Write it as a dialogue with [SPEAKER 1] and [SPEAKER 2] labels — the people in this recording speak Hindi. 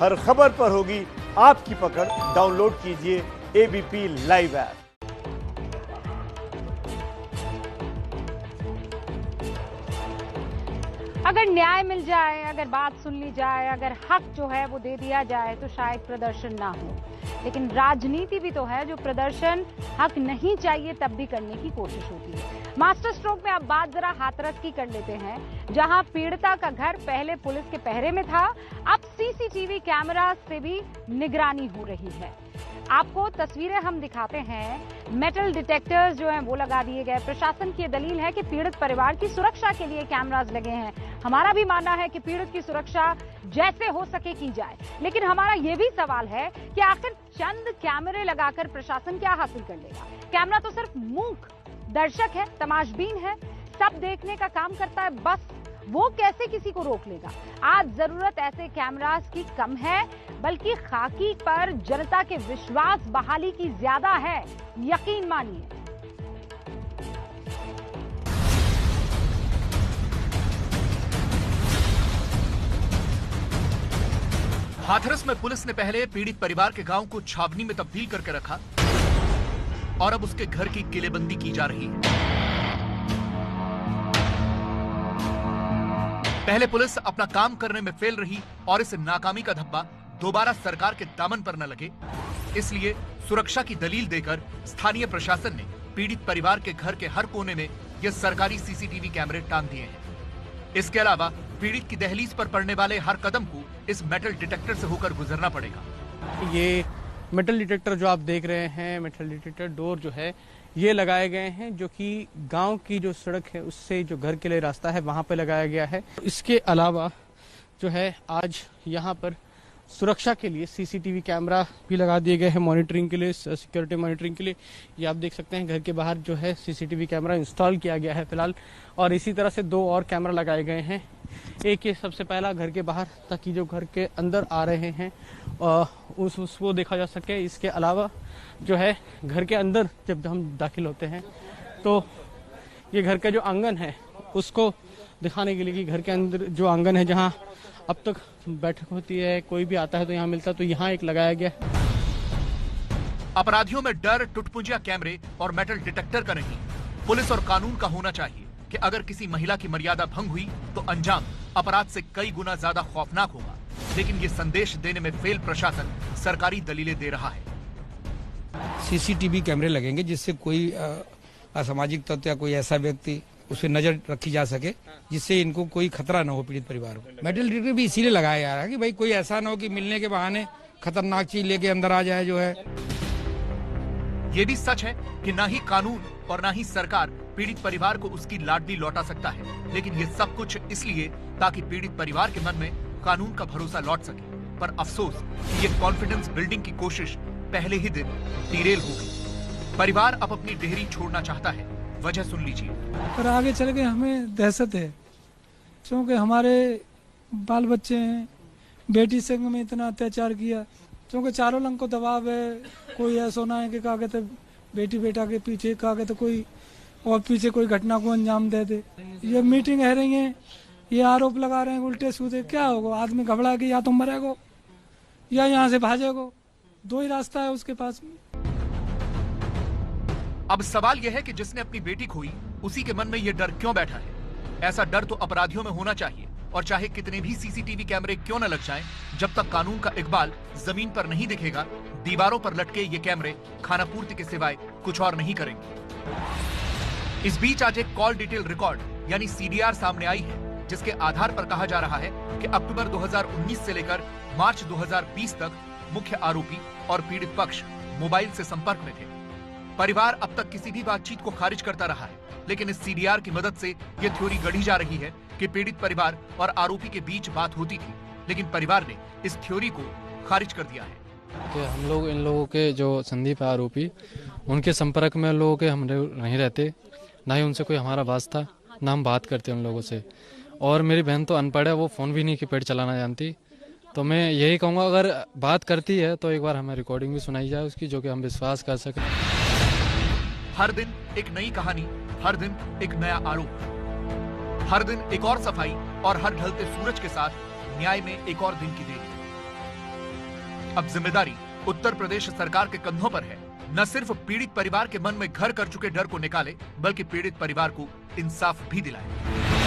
[SPEAKER 1] हर खबर पर होगी आपकी पकड़। डाउनलोड कीजिए एबीपी लाइव ऐप।
[SPEAKER 2] अगर न्याय मिल जाए, अगर बात सुन ली जाए, अगर हक जो है वो दे दिया जाए तो शायद प्रदर्शन ना हो। लेकिन राजनीति भी तो है जो प्रदर्शन हक नहीं चाहिए तब भी करने की कोशिश होती है। मास्टर स्ट्रोक में अब बात जरा हाथरस की कर लेते हैं, जहां पीड़िता का घर पहले पुलिस के पहरे में था, अब सीसीटीवी कैमरा से भी निगरानी हो रही है। आपको तस्वीरें हम दिखाते हैं। मेटल डिटेक्टर्स जो हैं वो लगा दिए गए। प्रशासन की दलील है कि पीड़ित परिवार की सुरक्षा के लिए कैमरास लगे हैं। हमारा भी मानना है कि पीड़ित की सुरक्षा जैसे हो सके की जाए, लेकिन हमारा यह भी सवाल है कि आखिर चंद कैमरे लगाकर प्रशासन क्या हासिल कर लेगा। कैमरा तो सिर्फ मूक दर्शक है, तमाशबीन है, सब देखने का काम करता है, बस वो कैसे किसी को रोक लेगा। आज जरूरत ऐसे कैमरास की कम है, बल्कि खाकी पर जनता के विश्वास बहाली की ज्यादा है, यकीन मानिए।
[SPEAKER 3] हाथरस में पुलिस ने पहले पीड़ित परिवार के गांव को छावनी में तब्दील करके रखा और अब उसके घर की किलेबंदी की जा रही है। पहले पुलिस अपना काम करने में फेल रही और इस नाकामी का धब्बा दोबारा सरकार के दामन पर न लगे, इसलिए सुरक्षा की दलील देकर स्थानीय प्रशासन ने पीड़ित परिवार के घर के हर कोने में ये सरकारी सीसीटीवी कैमरे टांग दिए हैं। इसके अलावा पीड़ित की दहलीज पर पड़ने वाले हर कदम को इस मेटल डिटेक्टर से होकर गुजरना पड़ेगा।
[SPEAKER 4] ये मेटल डिटेक्टर जो आप देख रहे हैं, मेटल डिटेक्टर डोर जो है ये लगाए गए हैं, जो कि गांव की जो सड़क है उससे जो घर के लिए रास्ता है वहां पे लगाया गया है। इसके अलावा जो है आज यहाँ पर सुरक्षा के लिए सीसीटीवी कैमरा भी लगा दिए गए हैं, मॉनिटरिंग के लिए, सिक्योरिटी मॉनिटरिंग के लिए। ये आप देख सकते हैं घर के बाहर जो है सीसीटीवी कैमरा इंस्टॉल किया गया है फिलहाल, और इसी तरह से 2 और कैमरा लगाए गए हैं। एक ये सबसे पहला घर के बाहर, ताकि जो घर के अंदर आ रहे हैं उसको देखा जा सके। इसके अलावा जो है घर के अंदर जब हम दाखिल होते हैं तो ये घर का जो आंगन है उसको दिखाने के लिए कि घर के अंदर जो आंगन है जहाँ अब तक बैठक होती है, कोई भी आता है तो यहाँ मिलता है, तो यहाँ एक लगाया गया।
[SPEAKER 3] अपराधियों में डर टुटपुंजिया कैमरे और मेटल डिटेक्टर का नहीं, पुलिस और कानून का होना चाहिए कि अगर किसी महिला की मर्यादा भंग हुई तो अंजाम अपराध से कई गुना ज्यादा खौफनाक होगा। लेकिन ये संदेश देने में फेल प्रशासन सरकारी दलीलें दे रहा है।
[SPEAKER 5] सीसीटीवी कैमरे लगेंगे जिससे कोई असामाजिक तत्व या कोई ऐसा व्यक्ति उस पर नजर रखी जा सके जिससे इनको कोई खतरा न हो पीड़ित परिवार को। मेटल डिटेक्टर भी इसीलिए लगाया जा रहा है कि भाई कोई ऐसा न हो कि मिलने के बहाने खतरनाक चीज लेके अंदर आ जाए जो है।
[SPEAKER 3] ये भी सच है कि ना ही कानून और ना ही सरकार पीड़ित परिवार को उसकी लाडली लौटा सकता है, लेकिन ये सब कुछ इसलिए ताकि पीड़ित परिवार के मन में कानून का भरोसा लौट सके। पर अफसोस कि ये कॉन्फिडेंस बिल्डिंग की कोशिश पहले ही दिन डिरेल हो गई। परिवार अब अपनी डेहरी छोड़ना चाहता है, वजह सुन लीजिए।
[SPEAKER 6] पर आगे चल के हमें दहशत है, क्योंकि हमारे बाल बच्चे हैं, बेटी संग में इतना अत्याचार किया, क्योंकि चारों लंग को दबाव है। कोई ऐसा ना है कि कहा कहते बेटी बेटा के पीछे कहा कहते कोई और पीछे कोई घटना को अंजाम दे दे। ये मीटिंग है रही है, ये आरोप लगा रहे हैं उल्टे सीधे, क्या होगा? आदमी घबरा के या तो मरेगो या यहाँ से भागेगो, 2 ही रास्ता है उसके पास में।
[SPEAKER 3] अब सवाल यह है कि जिसने अपनी बेटी खोई उसी के मन में यह डर क्यों बैठा है? ऐसा डर तो अपराधियों में होना चाहिए, और चाहे कितने भी सीसीटीवी कैमरे क्यों न लग जाएं, जब तक कानून का इकबाल जमीन पर नहीं दिखेगा, दीवारों पर लटके ये कैमरे खानापूर्ति के सिवाय कुछ और नहीं करेंगे। इस बीच आज एक कॉल डिटेल रिकॉर्ड यानी सीडीआर सामने आई है, जिसके आधार पर कहा जा रहा है कि अक्टूबर 2019 से लेकर मार्च 2020 तक मुख्य आरोपी और पीड़ित पक्ष मोबाइल से संपर्क में थे। परिवार अब तक किसी भी बातचीत को खारिज करता रहा है, लेकिन इस सीडीआर की मदद से यह थ्योरी गढ़ी जा रही है कि पीड़ित परिवार और आरोपी के बीच बात होती थी, लेकिन परिवार ने इस थ्योरी को खारिज कर दिया है।
[SPEAKER 7] कि हम लोग इन लोगों के जो संदीप आरोपी, उनके संपर्क में लोगों के हम नहीं रहते, ना ही उनसे कोई हमारा वास्ता, ना हम बात करते उन लोगों से। और मेरी बहन तो अनपढ़ है, वो फोन भी नहीं कीपैड चलाना जानती। तो मैं यही कहूँगा अगर बात करती है तो एक बार हमें रिकॉर्डिंग भी सुनाई जाए उसकी, जो कि हम विश्वास कर सकें।
[SPEAKER 3] हर दिन एक नई कहानी, हर दिन एक नया आरोप, हर दिन एक और सफाई और हर ढलते सूरज के साथ न्याय में एक और दिन की देरी। अब जिम्मेदारी उत्तर प्रदेश सरकार के कंधों पर है। न सिर्फ पीड़ित परिवार के मन में घर कर चुके डर को निकाले, बल्कि पीड़ित परिवार को इंसाफ भी दिलाए।